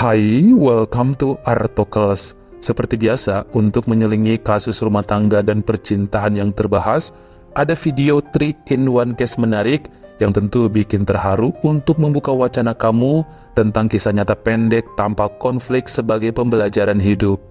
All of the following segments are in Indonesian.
Hai, welcome to Artocles. Seperti biasa, untuk menyelingi kasus rumah tangga dan percintaan yang terbahas, ada video 3-in-1 case menarik yang tentu bikin terharu untuk membuka wacana kamu tentang kisah nyata pendek tanpa konflik sebagai pembelajaran hidup.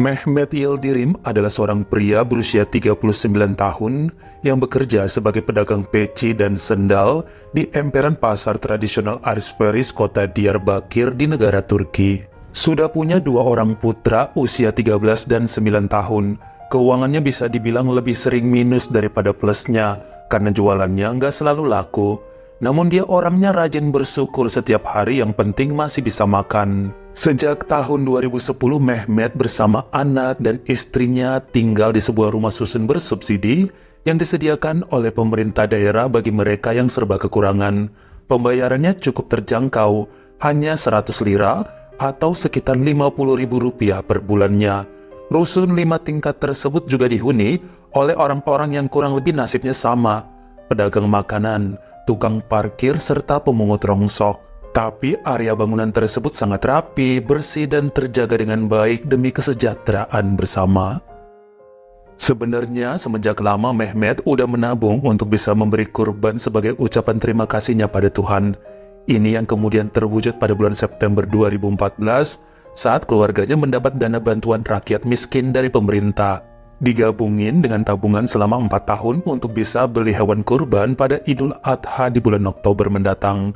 Mehmet Yildirim adalah seorang pria berusia 39 tahun yang bekerja sebagai pedagang peci dan sendal di emperan pasar tradisional Arsferis kota Diyarbakir di negara Turki. Sudah punya dua orang putra usia 13 dan 9 tahun. Keuangannya bisa dibilang lebih sering minus daripada plusnya karena jualannya nggak selalu laku. Namun dia orangnya rajin bersyukur setiap hari, yang penting masih bisa makan. Sejak tahun 2010, Mehmet bersama anak dan istrinya tinggal di sebuah rumah susun bersubsidi yang disediakan oleh pemerintah daerah bagi mereka yang serba kekurangan. Pembayarannya cukup terjangkau, hanya 100 lira atau sekitar Rp50.000 per bulannya. Rusun 5 tingkat tersebut juga dihuni oleh orang-orang yang kurang lebih nasibnya sama, pedagang makanan, tukang parkir, serta pemungut rongsok. Tapi area bangunan tersebut sangat rapi, bersih, dan terjaga dengan baik demi kesejahteraan bersama. Sebenarnya semenjak lama Mehmet udah menabung untuk bisa memberi kurban sebagai ucapan terima kasihnya pada Tuhan. Ini yang kemudian terwujud pada bulan September 2014 saat keluarganya mendapat dana bantuan rakyat miskin dari pemerintah. Digabungin dengan tabungan selama 4 tahun untuk bisa beli hewan kurban pada Idul Adha di bulan Oktober mendatang.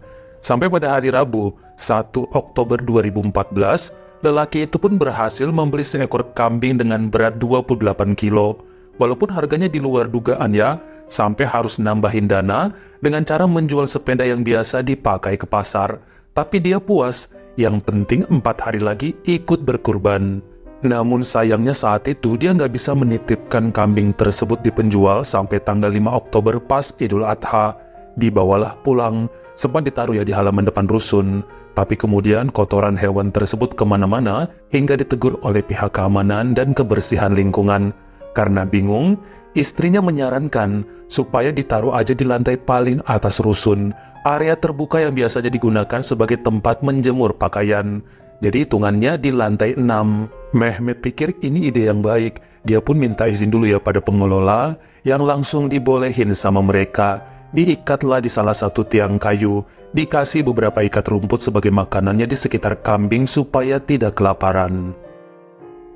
Sampai pada hari Rabu, 1 Oktober 2014, lelaki itu pun berhasil membeli seekor kambing dengan berat 28 kilo. Walaupun harganya di luar dugaan ya, sampai harus nambahin dana dengan cara menjual sepeda yang biasa dipakai ke pasar. Tapi dia puas, yang penting 4 hari lagi ikut berkurban. Namun sayangnya saat itu dia nggak bisa menitipkan kambing tersebut di penjual sampai tanggal 5 Oktober pas Idul Adha. Dibawalah pulang, sempat ditaruh ya di halaman depan rusun. Tapi kemudian kotoran hewan tersebut kemana-mana hingga ditegur oleh pihak keamanan dan kebersihan lingkungan. Karena bingung, istrinya menyarankan supaya ditaruh aja di lantai paling atas rusun, area terbuka yang biasanya digunakan sebagai tempat menjemur pakaian. Jadi hitungannya di lantai 6. Mehmet pikir ini ide yang baik. Dia pun minta izin dulu ya pada pengelola, yang langsung dibolehin sama mereka. Diikatlah di salah satu tiang kayu, dikasih beberapa ikat rumput sebagai makanannya di sekitar kambing supaya tidak kelaparan.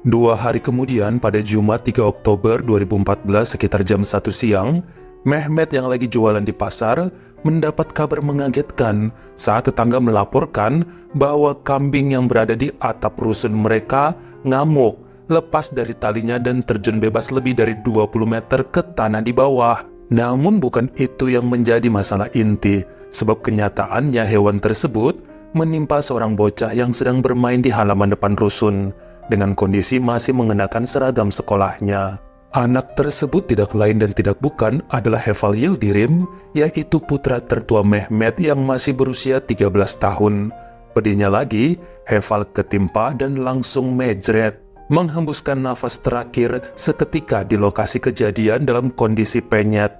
2 hari kemudian, pada Jumat 3 Oktober 2014 sekitar jam 1 siang, Mehmet yang lagi jualan di pasar mendapat kabar mengagetkan saat tetangga melaporkan bahwa kambing yang berada di atap rusun mereka ngamuk, lepas dari talinya dan terjun bebas lebih dari 20 meter ke tanah di bawah. Namun bukan itu yang menjadi masalah inti, sebab kenyataannya hewan tersebut menimpa seorang bocah yang sedang bermain di halaman depan rusun dengan kondisi masih mengenakan seragam sekolahnya. Anak tersebut tidak lain dan tidak bukan adalah Heval Yildirim, yaitu putra tertua Mehmet yang masih berusia 13 tahun. Pedihnya lagi, Heval ketimpa dan langsung mejret, menghembuskan nafas terakhir seketika di lokasi kejadian dalam kondisi penyet.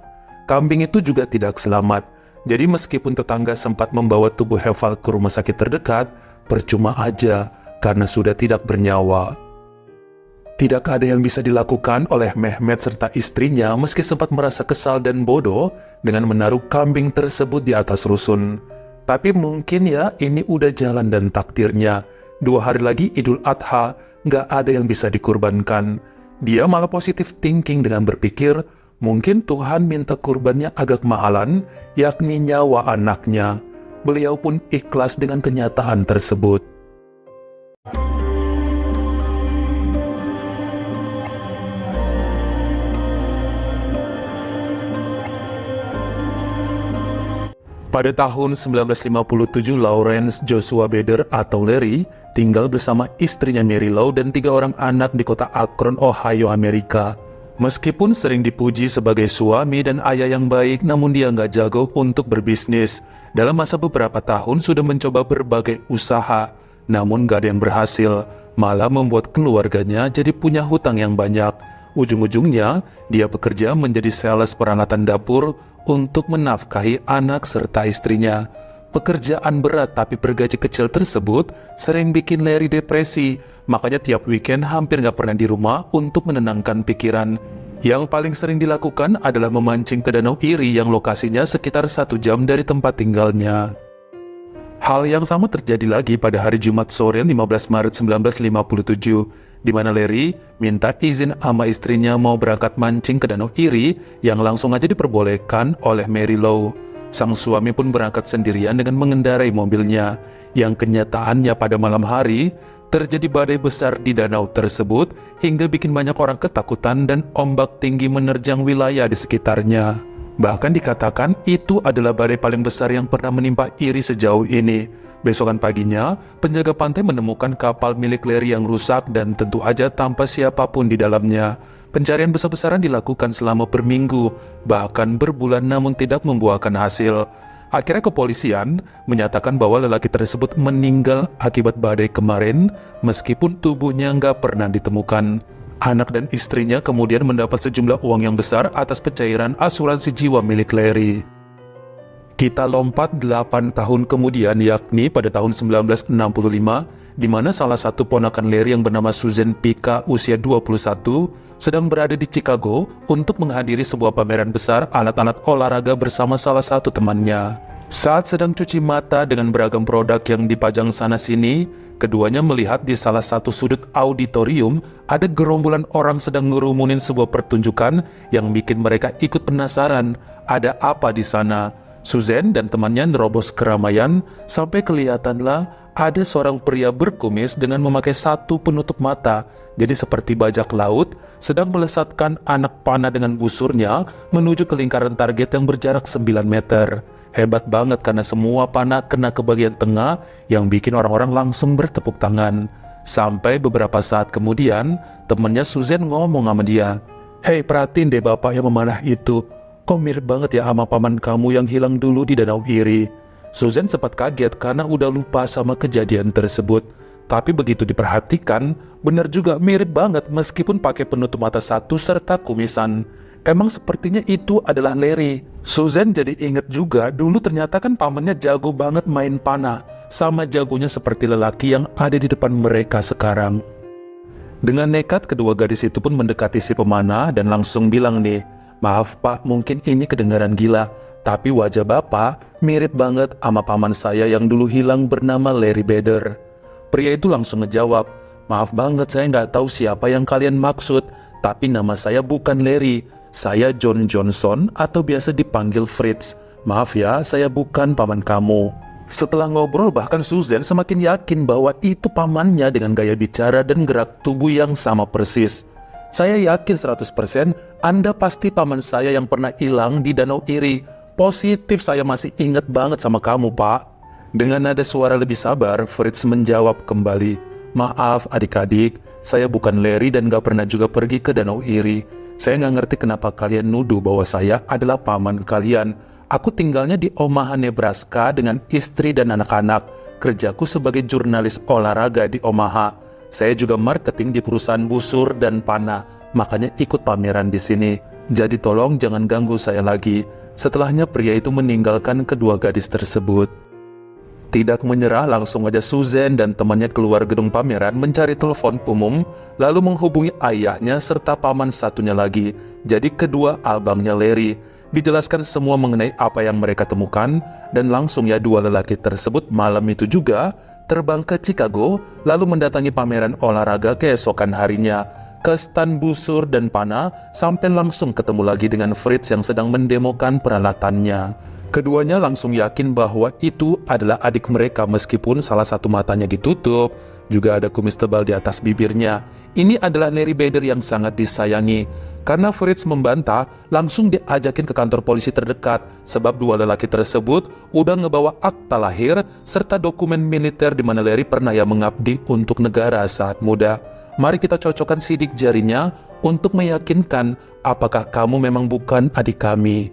Kambing itu juga tidak selamat, jadi meskipun tetangga sempat membawa tubuh Heval ke rumah sakit terdekat, percuma aja karena sudah tidak bernyawa. Tidak ada yang bisa dilakukan oleh Mehmet serta istrinya meski sempat merasa kesal dan bodoh dengan menaruh kambing tersebut di atas rusun. Tapi mungkin ya ini udah jalan dan takdirnya. 2 hari lagi Idul Adha, nggak ada yang bisa dikurbankan. Dia malah positif thinking dengan berpikir, mungkin Tuhan minta kurbannya agak mahalan, yakni nyawa anaknya. Beliau pun ikhlas dengan kenyataan tersebut. Pada tahun 1957, Lawrence Joshua Bader atau Larry tinggal bersama istrinya Mary Lou dan 3 orang anak di kota Akron, Ohio, Amerika. Meskipun sering dipuji sebagai suami dan ayah yang baik, namun dia nggak jago untuk berbisnis. Dalam masa beberapa tahun sudah mencoba berbagai usaha, namun nggak ada yang berhasil, malah membuat keluarganya jadi punya hutang yang banyak. Ujung-ujungnya, dia bekerja menjadi sales peralatan dapur untuk menafkahi anak serta istrinya. Pekerjaan berat tapi bergaji kecil tersebut sering bikin Larry depresi, makanya tiap weekend hampir nggak pernah di rumah untuk menenangkan pikiran. Yang paling sering dilakukan adalah memancing ke Danau Erie yang lokasinya sekitar 1 jam dari tempat tinggalnya. Hal yang sama terjadi lagi pada hari Jumat sore 15 Maret 1957, di mana Larry minta izin sama istrinya mau berangkat mancing ke Danau Erie yang langsung aja diperbolehkan oleh Mary Lou. Sang suami pun berangkat sendirian dengan mengendarai mobilnya, yang kenyataannya pada malam hari terjadi badai besar di danau tersebut hingga bikin banyak orang ketakutan dan ombak tinggi menerjang wilayah di sekitarnya. Bahkan dikatakan itu adalah badai paling besar yang pernah menimpa Erie sejauh ini. Besokan paginya, penjaga pantai menemukan kapal milik Larry yang rusak dan tentu aja tanpa siapapun di dalamnya. Pencarian besar-besaran dilakukan selama berminggu, bahkan berbulan namun tidak membuahkan hasil. Akhirnya kepolisian menyatakan bahwa lelaki tersebut meninggal akibat badai kemarin, meskipun tubuhnya nggak pernah ditemukan. Anak dan istrinya kemudian mendapat sejumlah uang yang besar atas pencairan asuransi jiwa milik Larry. Kita lompat 8 tahun kemudian, yakni pada tahun 1965, di mana salah satu ponakan Larry yang bernama Susan Pica usia 21 sedang berada di Chicago untuk menghadiri sebuah pameran besar alat-alat olahraga bersama salah satu temannya. Saat sedang cuci mata dengan beragam produk yang dipajang sana-sini, keduanya melihat di salah satu sudut auditorium ada gerombolan orang sedang ngerumunin sebuah pertunjukan yang bikin mereka ikut penasaran ada apa di sana. Susan dan temannya nerobos keramaian sampai kelihatanlah ada seorang pria berkumis dengan memakai satu penutup mata, jadi seperti bajak laut, sedang melesatkan anak panah dengan busurnya menuju ke lingkaran target yang berjarak 9 meter. Hebat banget karena semua panah kena ke bagian tengah yang bikin orang-orang langsung bertepuk tangan. Sampai beberapa saat kemudian, temannya Susan ngomong sama dia, "Hei, perhatiin deh bapak yang memanah itu. Kok mirip banget ya sama paman kamu yang hilang dulu di Danau Erie." Susan sempat kaget karena udah lupa sama kejadian tersebut. Tapi begitu diperhatikan, benar juga mirip banget meskipun pakai penutup mata satu serta kumisan. Emang sepertinya itu adalah Larry. Susan jadi inget juga dulu ternyata kan pamannya jago banget main panah, sama jagonya seperti lelaki yang ada di depan mereka sekarang. Dengan nekat, kedua gadis itu pun mendekati si pemanah dan langsung bilang nih, "Maaf pak, mungkin ini kedengaran gila, tapi wajah bapak mirip banget sama paman saya yang dulu hilang bernama Larry Bader." Pria itu langsung ngejawab, "Maaf banget, saya nggak tahu siapa yang kalian maksud, tapi nama saya bukan Larry, saya John Johnson atau biasa dipanggil Fritz. Maaf ya, saya bukan paman kamu." Setelah ngobrol, bahkan Susan semakin yakin bahwa itu pamannya dengan gaya bicara dan gerak tubuh yang sama persis. "Saya yakin 100% Anda pasti paman saya yang pernah hilang di Danau Erie. Positif saya masih ingat banget sama kamu, Pak." Dengan nada suara lebih sabar, Fritz menjawab kembali, "Maaf adik-adik, saya bukan Larry dan gak pernah juga pergi ke Danau Erie. Saya gak ngerti kenapa kalian nuduh bahwa saya adalah paman kalian. Aku tinggalnya di Omaha, Nebraska dengan istri dan anak-anak. Kerjaku sebagai jurnalis olahraga di Omaha. Saya juga marketing di perusahaan busur dan panah, makanya ikut pameran di sini. Jadi tolong jangan ganggu saya lagi." Setelahnya pria itu meninggalkan kedua gadis tersebut. Tidak menyerah, langsung aja Susan dan temannya keluar gedung pameran mencari telepon umum, lalu menghubungi ayahnya serta paman satunya lagi, jadi kedua abangnya Larry. Dijelaskan semua mengenai apa yang mereka temukan, dan langsung ya dua lelaki tersebut malam itu juga terbang ke Chicago, lalu mendatangi pameran olahraga keesokan harinya, ke stand busur dan panah, sampai langsung ketemu lagi dengan Fritz yang sedang mendemokan peralatannya. Keduanya langsung yakin bahwa itu adalah adik mereka meskipun salah satu matanya ditutup, juga ada kumis tebal di atas bibirnya. Ini adalah Larry Bader yang sangat disayangi. Karena Fritz membantah, langsung diajakin ke kantor polisi terdekat, sebab dua lelaki tersebut udah ngebawa akta lahir serta dokumen militer di mana Larry pernah ya mengabdi untuk negara saat muda. Mari kita cocokkan sidik jarinya untuk meyakinkan apakah kamu memang bukan adik kami.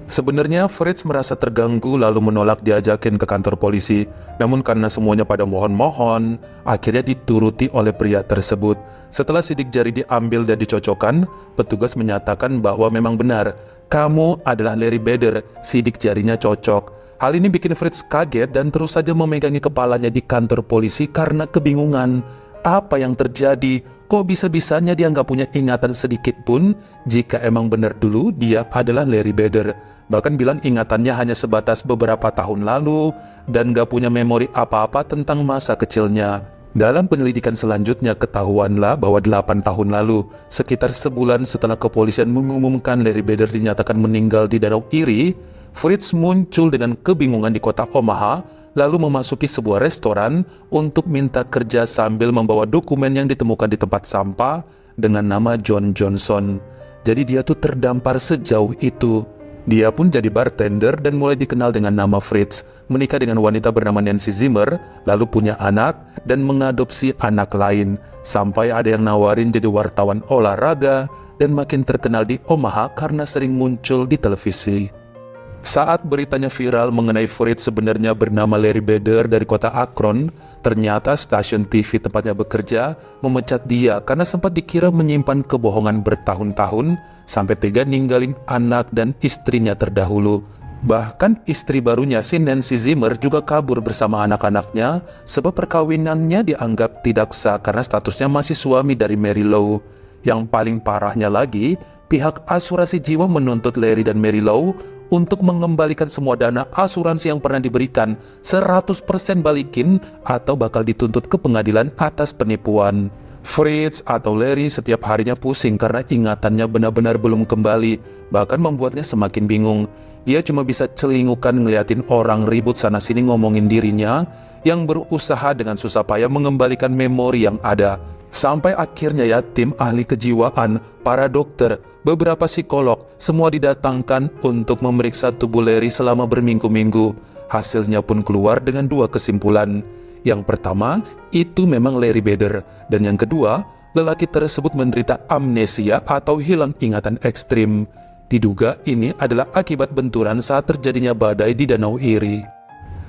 Sebenarnya Fritz merasa terganggu lalu menolak diajakin ke kantor polisi. Namun karena semuanya pada mohon-mohon, akhirnya dituruti oleh pria tersebut. Setelah sidik jari diambil dan dicocokkan, petugas menyatakan bahwa memang benar, kamu adalah Larry Bader, sidik jarinya cocok. Hal ini bikin Fritz kaget dan terus saja memegangi kepalanya di kantor polisi karena kebingungan. Apa yang terjadi? Kok bisa-bisanya dia nggak punya ingatan sedikit pun jika emang benar dulu dia adalah Larry Bader. Bahkan bilang ingatannya hanya sebatas beberapa tahun lalu dan nggak punya memori apa-apa tentang masa kecilnya. Dalam penyelidikan selanjutnya ketahuanlah bahwa 8 tahun lalu, sekitar sebulan setelah kepolisian mengumumkan Larry Bader dinyatakan meninggal di Danau Erie, Fritz muncul dengan kebingungan di kota Omaha, lalu memasuki sebuah restoran untuk minta kerja sambil membawa dokumen yang ditemukan di tempat sampah dengan nama John Johnson. Jadi dia tuh terdampar sejauh itu. Dia pun jadi bartender dan mulai dikenal dengan nama Fritz, menikah dengan wanita bernama Nancy Zimmer, lalu punya anak dan mengadopsi anak lain, sampai ada yang nawarin jadi wartawan olahraga dan makin terkenal di Omaha karena sering muncul di televisi. Saat beritanya viral mengenai Fritz sebenarnya bernama Larry Bader dari kota Akron, ternyata stasiun TV tempatnya bekerja memecat dia karena sempat dikira menyimpan kebohongan bertahun-tahun sampai tega ninggalin anak dan istrinya terdahulu. Bahkan istri barunya si Nancy Zimmer juga kabur bersama anak-anaknya sebab perkawinannya dianggap tidak sah karena statusnya masih suami dari Mary Lou. Yang paling parahnya lagi, pihak asuransi jiwa menuntut Larry dan Mary Lou untuk mengembalikan semua dana asuransi yang pernah diberikan 100% balikin atau bakal dituntut ke pengadilan atas penipuan. Fritz atau Larry setiap harinya pusing karena ingatannya benar-benar belum kembali, bahkan membuatnya semakin bingung. Dia cuma bisa celingukan ngeliatin orang ribut sana-sini ngomongin dirinya yang berusaha dengan susah payah mengembalikan memori yang ada. Sampai akhirnya ya tim ahli kejiwaan, para dokter, beberapa psikolog, semua didatangkan untuk memeriksa tubuh Larry selama berminggu-minggu. Hasilnya pun keluar dengan dua kesimpulan. Yang pertama, itu memang Larry Bader. Dan yang kedua, lelaki tersebut menderita amnesia atau hilang ingatan ekstrim. Diduga ini adalah akibat benturan saat terjadinya badai di Danau Erie.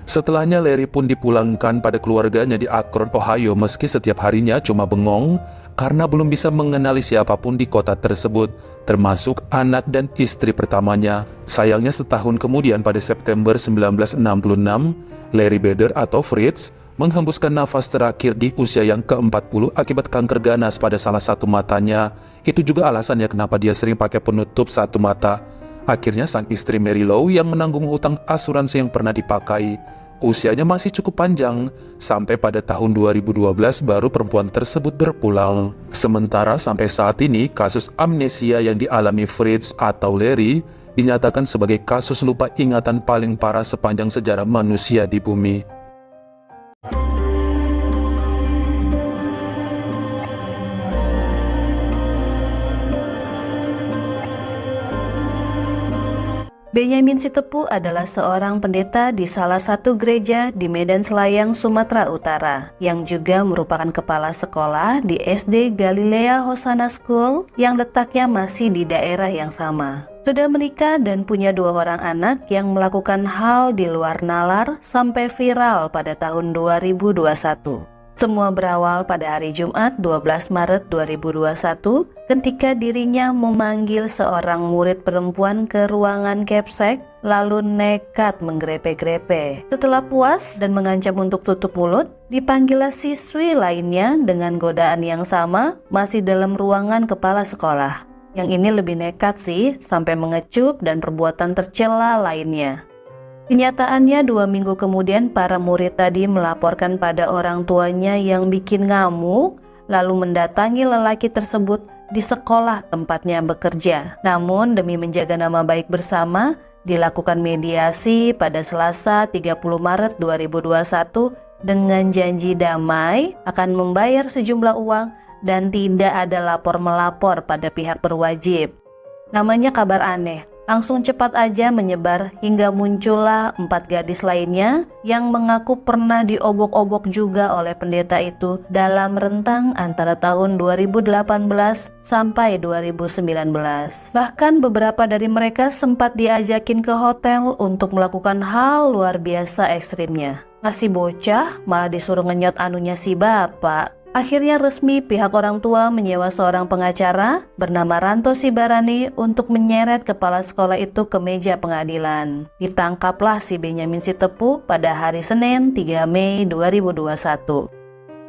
Setelahnya Larry pun dipulangkan pada keluarganya di Akron, Ohio meski setiap harinya cuma bengong karena belum bisa mengenali siapapun di kota tersebut, termasuk anak dan istri pertamanya. Sayangnya setahun kemudian pada September 1966, Larry Bader atau Fritz menghembuskan nafas terakhir di usia yang ke-40 akibat kanker ganas pada salah satu matanya. Itu juga alasannya kenapa dia sering pakai penutup satu mata. Akhirnya sang istri Mary Lou yang menanggung hutang asuransi yang pernah dipakai. Usianya masih cukup panjang, sampai pada tahun 2012 baru perempuan tersebut berpulang. Sementara sampai saat ini, kasus amnesia yang dialami Fritz atau Larry dinyatakan sebagai kasus lupa ingatan paling parah sepanjang sejarah manusia di bumi. Benyamin Sitepu adalah seorang pendeta di salah satu gereja di Medan Selayang, Sumatera Utara, yang juga merupakan kepala sekolah di SD Galilea Hosanna School yang letaknya masih di daerah yang sama. Sudah menikah dan punya 2 orang anak yang melakukan hal di luar nalar sampai viral pada tahun 2021. Semua berawal pada hari Jumat 12 Maret 2021 ketika dirinya memanggil seorang murid perempuan ke ruangan Capsek lalu nekat menggerepe-grepe. Setelah puas dan mengancam untuk tutup mulut, dipanggillah siswi lainnya dengan godaan yang sama masih dalam ruangan kepala sekolah. Yang ini lebih nekat sih, sampai mengecup dan perbuatan tercela lainnya. Kenyataannya 2 minggu kemudian para murid tadi melaporkan pada orang tuanya yang bikin ngamuk, lalu mendatangi lelaki tersebut di sekolah tempatnya bekerja. Namun demi menjaga nama baik bersama, dilakukan mediasi pada Selasa 30 Maret 2021 dengan janji damai akan membayar sejumlah uang dan tidak ada lapor-melapor pada pihak berwajib. Namanya kabar aneh. langsung cepat aja menyebar hingga muncullah 4 gadis lainnya yang mengaku pernah diobok-obok juga oleh pendeta itu dalam rentang antara tahun 2018 sampai 2019. Bahkan beberapa dari mereka sempat diajakin ke hotel untuk melakukan hal luar biasa ekstrimnya. Masih bocah malah disuruh ngenyot anunya si bapak. Akhirnya resmi pihak orang tua menyewa seorang pengacara bernama Ranto Sibarani untuk menyeret kepala sekolah itu ke meja pengadilan. Ditangkaplah si Benyamin Sitepu pada hari Senin 3 Mei 2021.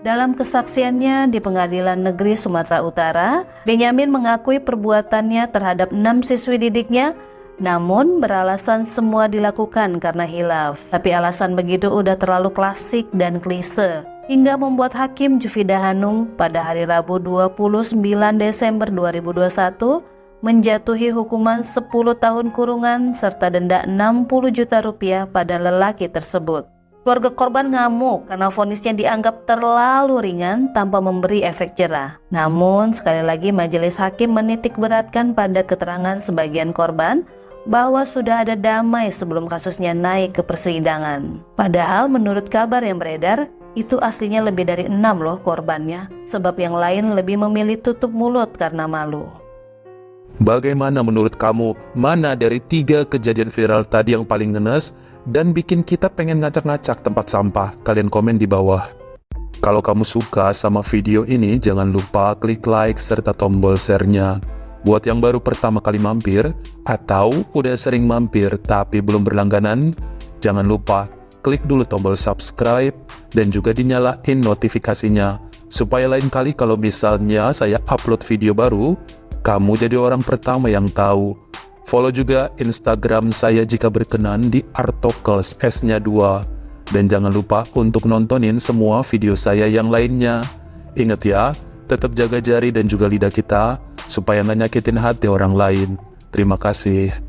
Dalam kesaksiannya di Pengadilan Negeri Sumatera Utara, Benyamin mengakui perbuatannya terhadap 6 siswi didiknya, namun beralasan semua dilakukan karena hilaf. Tapi alasan begitu udah terlalu klasik dan klise, hingga membuat Hakim Jufida Hanung pada hari Rabu 29 Desember 2021 menjatuhi hukuman 10 tahun kurungan serta denda 60 juta rupiah pada lelaki tersebut. Keluarga korban ngamuk karena vonisnya dianggap terlalu ringan tanpa memberi efek jerah. Namun sekali lagi majelis hakim menitik beratkan pada keterangan sebagian korban bahwa sudah ada damai sebelum kasusnya naik ke persidangan. Padahal menurut kabar yang beredar, itu aslinya lebih dari 6 loh korbannya, sebab yang lain lebih memilih tutup mulut karena malu. Bagaimana menurut kamu, mana dari 3 kejadian viral tadi yang paling ngenes dan bikin kita pengen ngacak-ngacak tempat sampah? Kalian komen di bawah. Kalau kamu suka sama video ini, jangan lupa klik like serta tombol share-nya. Buat yang baru pertama kali mampir, atau udah sering mampir tapi belum berlangganan, jangan lupa klik dulu tombol subscribe dan juga dinyalain notifikasinya, supaya lain kali kalau misalnya saya upload video baru, kamu jadi orang pertama yang tahu. Follow juga Instagram saya jika berkenan di Artokels S-nya 2. Dan jangan lupa untuk nontonin semua video saya yang lainnya. Ingat ya, tetap jaga jari dan juga lidah kita, supaya nggak nyakitin hati orang lain. Terima kasih.